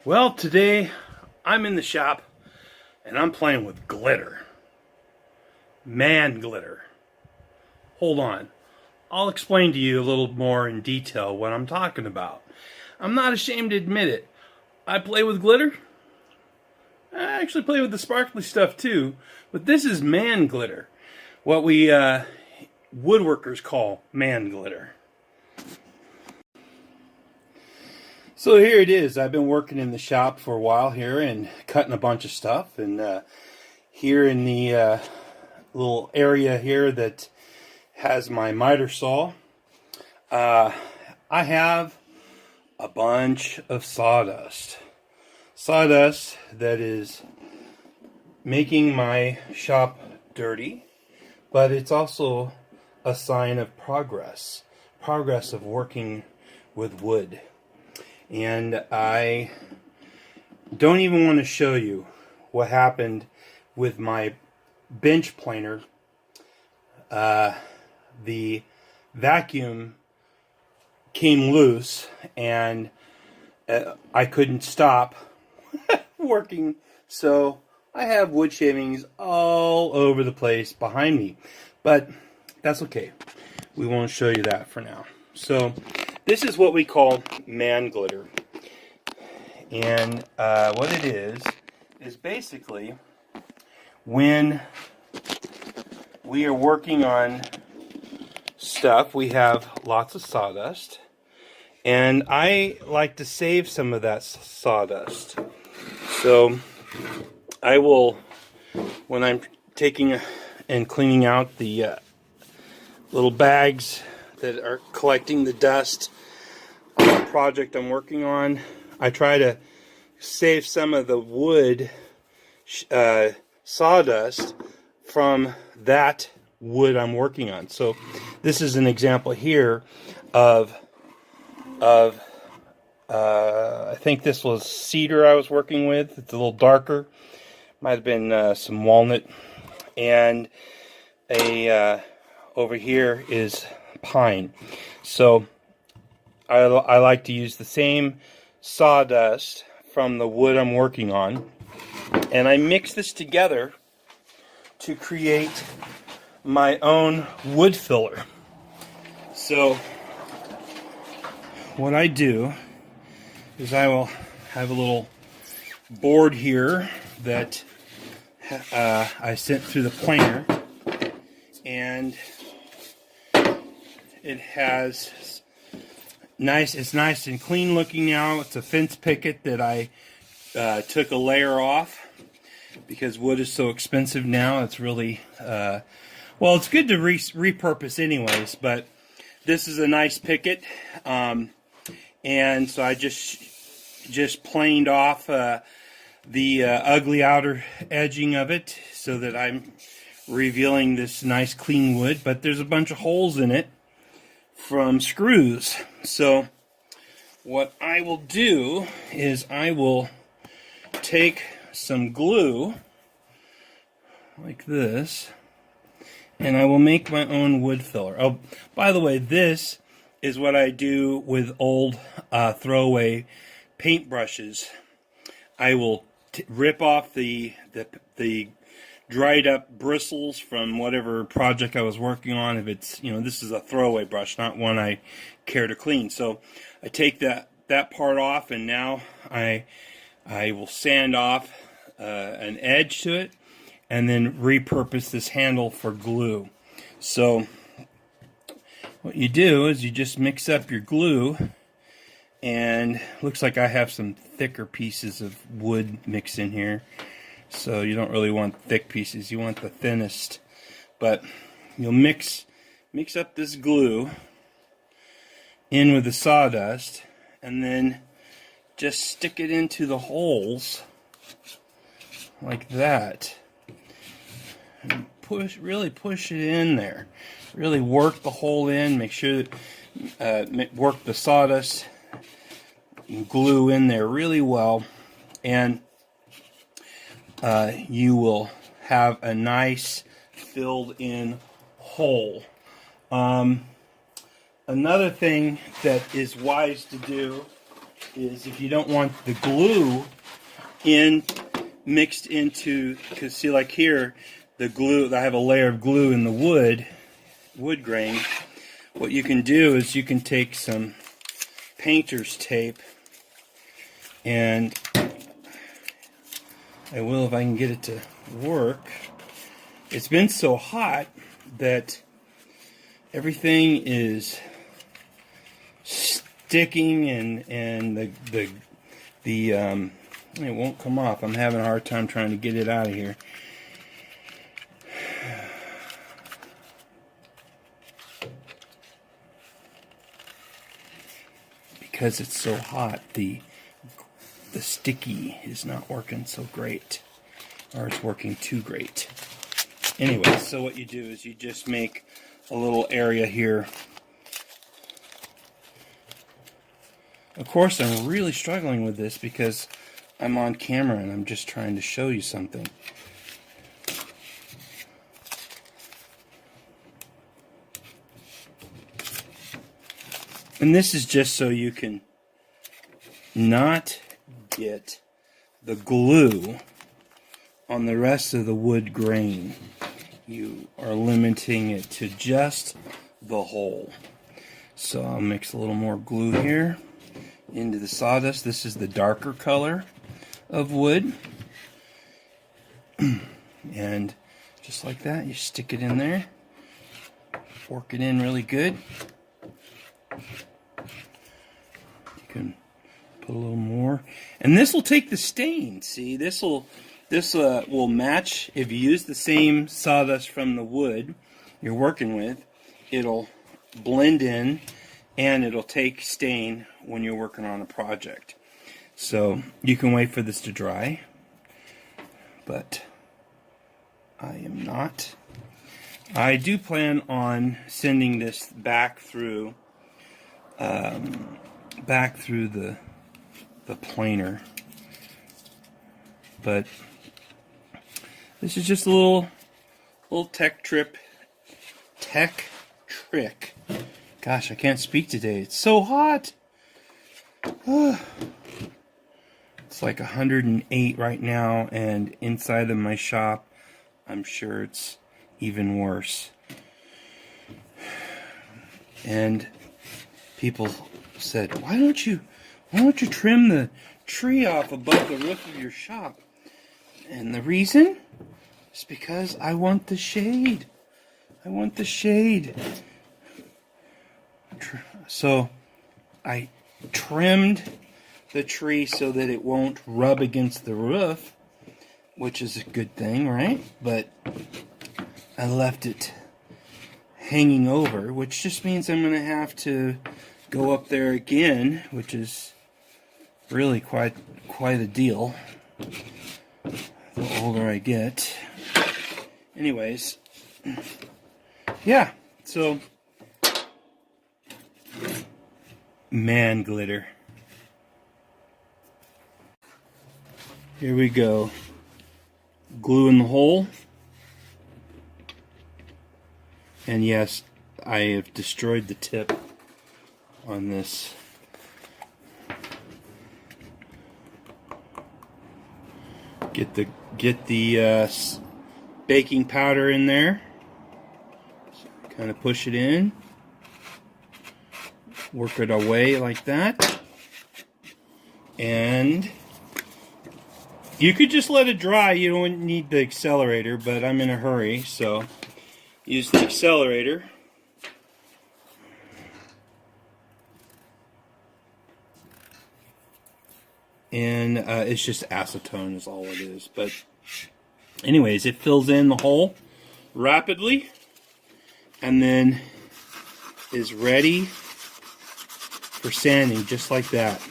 Well, today I'm in the shop and I'm playing with glitter. Man glitter. Hold on. I'll explain to you a little more in detail what I'm talking about. I'm not ashamed to admit it. I play with glitter. I actually play with the sparkly stuff too, but this is man glitter. What we woodworkers call man glitter. So here it is. I've been working in the shop for a while here and cutting a bunch of stuff. And here in the little area here that has my miter saw, I have a bunch of sawdust. Sawdust that is making my shop dirty, but it's also a sign of progress. Progress of working with wood. And I don't even want to show you what happened with my bench planer. The vacuum came loose and I couldn't stop working. So I have wood shavings all over the place behind me. But that's okay. We won't show you that for now. So this is what we call man glitter. And what it is basically when we are working on stuff, we have lots of sawdust. And I like to save some of that sawdust. So I will, when I'm taking and cleaning out the little bags that are collecting the dust on the project I'm working on, I try to save some of the wood sawdust from that wood I'm working on. So this is an example here of I think this was cedar I was working with. It's a little darker. Might have been some walnut, and over here is pine. So I like to use the same sawdust from the wood I'm working on, and I mix this together to create my own wood filler. So what I do is I will have a little board here that I sent through the planer, and it has it's nice and clean looking now. It's a fence picket that I took a layer off because wood is so expensive now. It's really well, it's good to repurpose anyways, but this is a nice picket, and so I just planed off the ugly outer edging of it so that I'm revealing this nice clean wood, but there's a bunch of holes in it from screws. So what I will do is I will take some glue like this, and I will make my own wood filler. Oh, by the way, this is what I do with old throwaway paintbrushes. I will rip off the dried up bristles from whatever project I was working on. If it's, this is a throwaway brush, not one I care to clean. So I take that part off, and now I will sand off an edge to it, and then repurpose this handle for glue. So what you do is you just mix up your glue, and looks like I have some thicker pieces of wood mixed in here. So you don't really want thick pieces, you want the thinnest. But you'll mix up this glue in with the sawdust, and then just stick it into the holes like that. And really push it in there. Really work the hole in, make sure that work the sawdust and glue in there really well, and you will have a nice filled in hole. Another thing that is wise to do is if you don't want the glue mixed into, because see, like here, the glue, I have a layer of glue in the wood grain. What you can do is you can take some painter's tape, and I will if I can get it to work. It's been so hot that everything is sticking, and it won't come off. I'm having a hard time trying to get it out of here. Because it's so hot, the sticky is not working so great, or it's working too great. Anyway, so what you do is you just make a little area here. Of course, I'm really struggling with this because I'm on camera and I'm just trying to show you something. And this is just so you can not get the glue on the rest of the wood grain. You are limiting it to just the hole. So I'll mix a little more glue here into the sawdust. This is the darker color of wood. And just like that, you stick it in there. Fork it in really good. You can put a little more. And this will take the stain. See, this will match. If you use the same sawdust from the wood you're working with, it'll blend in and it'll take stain when you're working on a project. So you can wait for this to dry, but I am not. I do plan on sending this back through the planer, but this is just a little tech trick. Gosh, I can't speak today. It's so hot. It's like 108 right now, and inside of my shop, I'm sure it's even worse. And people said, why don't you trim the tree off above the roof of your shop? And the reason is because I want the shade. I want the shade. So I trimmed the tree so that it won't rub against the roof, which is a good thing, right? But I left it hanging over, which just means I'm going to have to go up there again, which is really quite a deal the older I get. Anyways, yeah, so man glitter. Here we go. Glue in the hole. And yes, I have destroyed the tip on this. Get the baking powder in there. Kind of push it in. Work it away like that. And you could just let it dry. You don't need the accelerator, but I'm in a hurry, so use the accelerator. And it's just acetone is all it is. But anyways, it fills in the hole rapidly and then is ready for sanding just like that.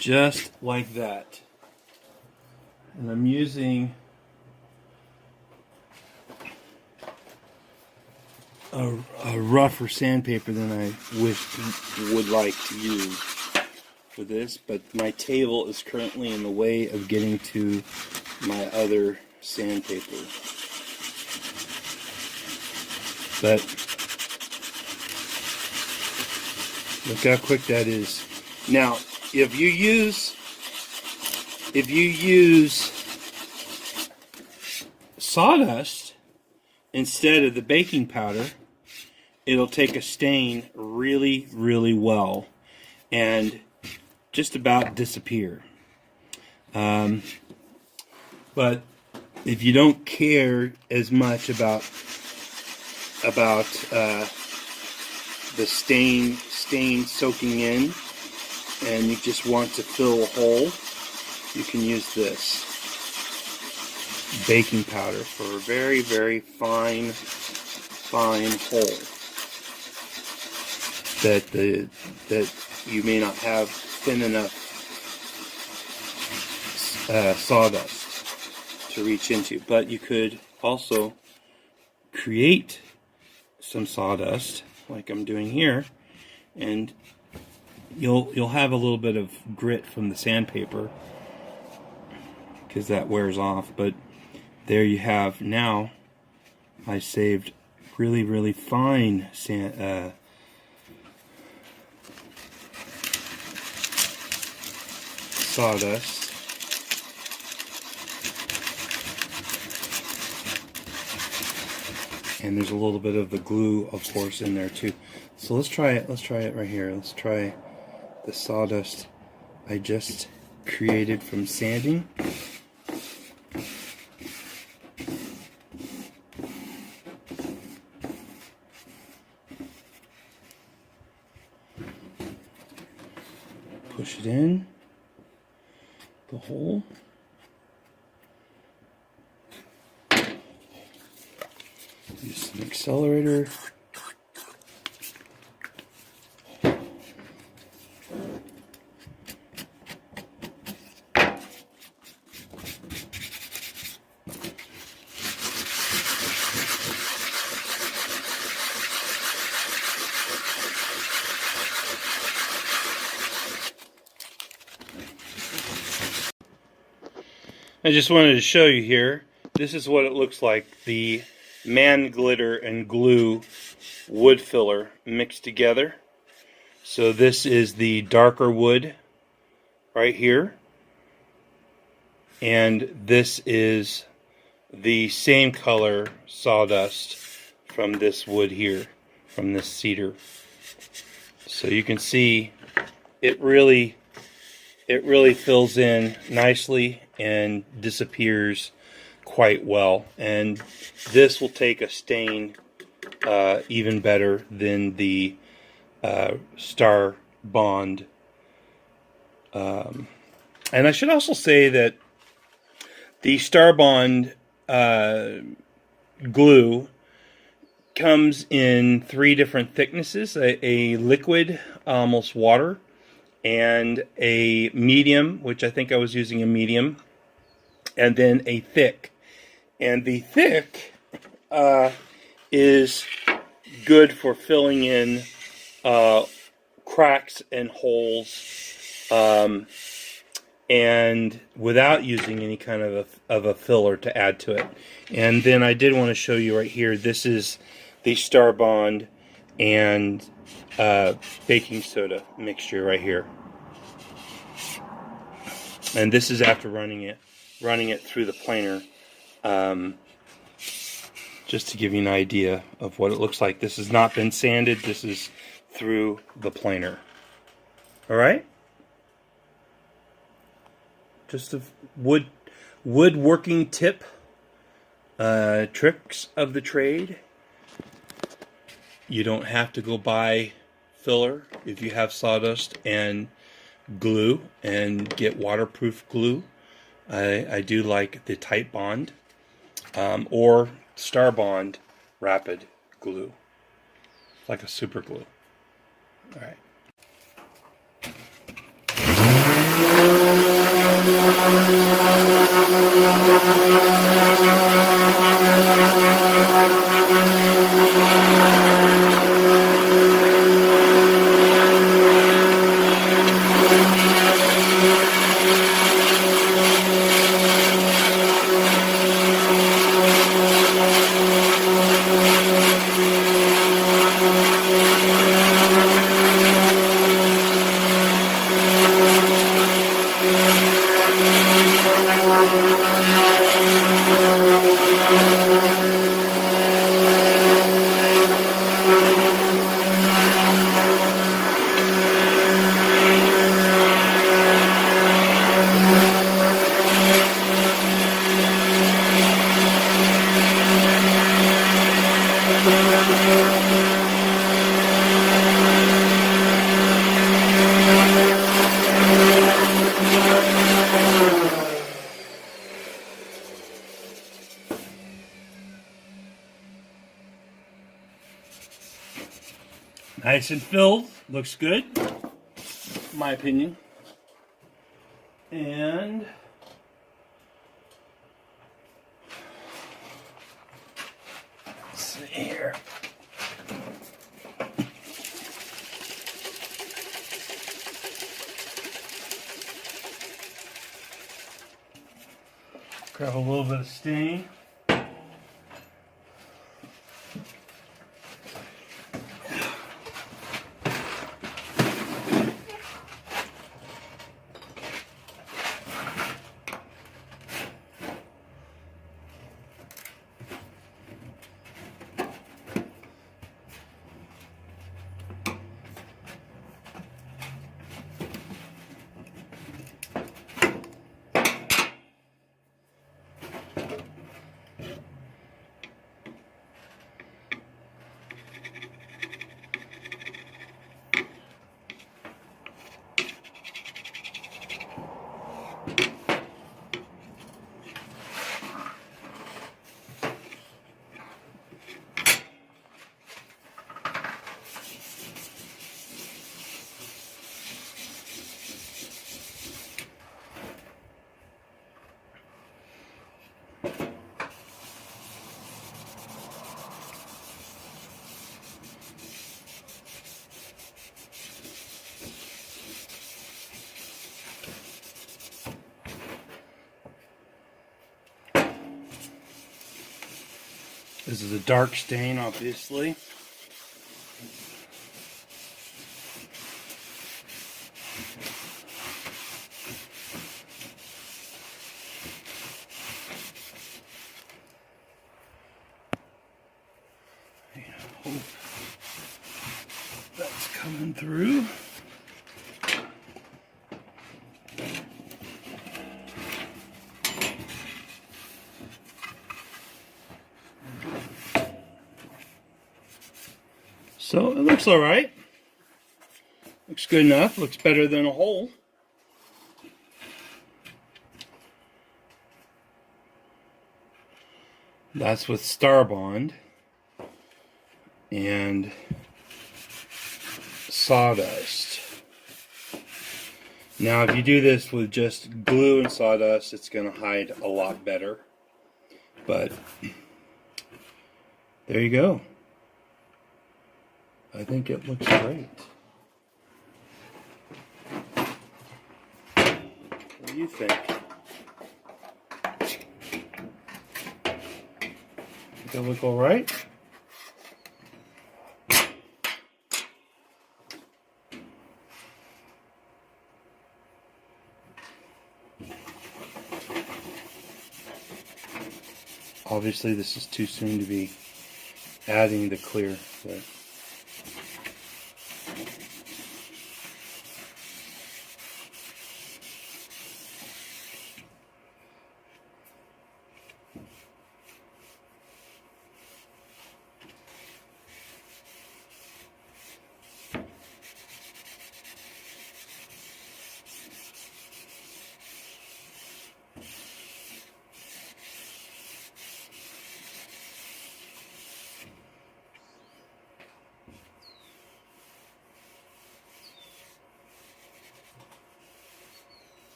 Just like that. And I'm using a rougher sandpaper than I would like to use for this, but my table is currently in the way of getting to my other sandpaper. But Look how quick that is. Now, if you use sawdust instead of the baking powder, it'll take a stain really, really well and just about disappear. But if you don't care as much about the stain soaking in, and you just want to fill a hole, you can use this baking powder for a very, very fine hole that you may not have thin enough sawdust to reach into. But you could also create some sawdust like I'm doing here, and you'll have a little bit of grit from the sandpaper because that wears off. But there you have. Now I saved really, really fine sawdust. And there's a little bit of the glue, of course, in there too. So let's try it. Let's try it right here. Let's try the sawdust I just created from sanding. Push it in the hole. Use some accelerator. I just wanted to show you here. This is what it looks like. The Man Glitter and glue wood filler mixed together. So this is the darker wood right here, and this is the same color sawdust from this wood here, from this cedar. So you can see it really fills in nicely and disappears quite well, and this will take a stain even better than the Star Bond. And I should also say that the Star Bond glue comes in 3 different thicknesses: a liquid, almost water, and a medium, which I think I was using a medium, and then a thick. And the thick is good for filling in cracks and holes, and without using any kind of a filler to add to it. And then I did want to show you right here, this is the Star Bond and baking soda mixture right here. And this is after running it through the planer. Just to give you an idea of what it looks like. This has not been sanded. This is through the planer. All right? Just a woodworking tip. Tricks of the trade. You don't have to go buy filler if you have sawdust and glue, and get waterproof glue. I do like the Titebond or Star Bond Rapid glue, like a super glue. All right. Nice and filled. Looks good, in my opinion. And let's see here. Grab a little bit of stain. This is a dark stain, obviously. I hope that's coming through. So it looks all right. Looks good enough. Looks better than a hole. That's with Starbond and sawdust. Now, if you do this with just glue and sawdust, it's going to hide a lot better. But there you go. I think it looks great. What do you think? Think it look all right? Obviously, this is too soon to be adding the clear, but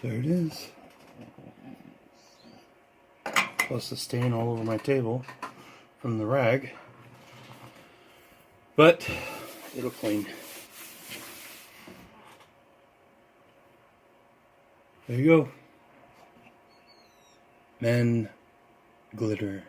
there it is. Plus the stain all over my table from the rag. But it'll clean. There you go. Men glitter.